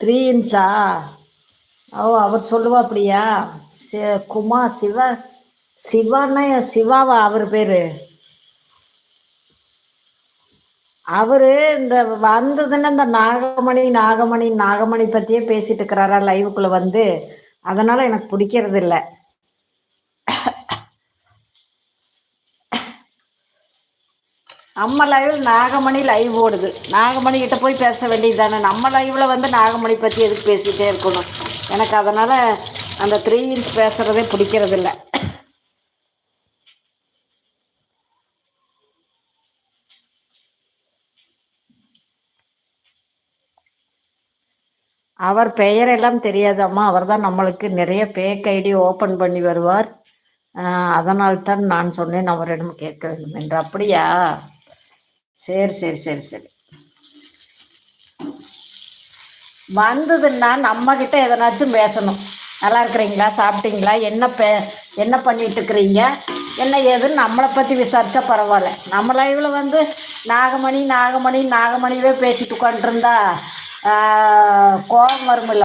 3 இன்ச்சா? ஓ, அவர் சொல்லுவா அப்படியா? குமா சிவா, சிவான்னா சிவாவா அவர் பேரு? அவரு இந்த வந்ததுன்னா இந்த நாகமணி நாகமணி நாகமணி பத்தியே பேசிட்டு இருக்கிறாரா லைவுக்குள்ள வந்து. அதனால எனக்கு பிடிக்கிறது இல்ல. நம்ம லைவ்ல நாகமணி லைவ் ஓடுது. நாகமணி கிட்ட போய் பேச வேண்டியது தானே. நம்ம லைவ்ல வந்து நாகமணி பத்தி எதுக்கு பேசிட்டே இருக்கணும்? எனக்கு அதனால அந்த 3 இன்ச் பேசுறதே பிடிக்கிறது இல்ல. அவர் பெயரெல்லாம் தெரியாதம்மா. அவர் தான் நம்மளுக்கு நிறைய ஃபேக் ஐடி ஓப்பன் பண்ணி வருவார். அதனால்தான் நான் சொன்னேன் அவரிடம் கேட்க வேண்டும் என்று. அப்படியா? சரி சரி சரி சரி. வந்ததுன்னா நம்மக்கிட்ட எதனாச்சும் பேசணும். நல்லா இருக்கிறீங்களா, சாப்பிட்டீங்களா, என்ன பண்ணிட்டு இருக்கிறீங்க, என்ன ஏதுன்னு நம்மளை பற்றி விசாரித்தா பரவாயில்ல. நம்ம லைவில் வந்து நாகமணி நாகமணி நாகமணியவே பேசிட்டு உட்காந்துருந்தா கோபம் வரும் இல்லை?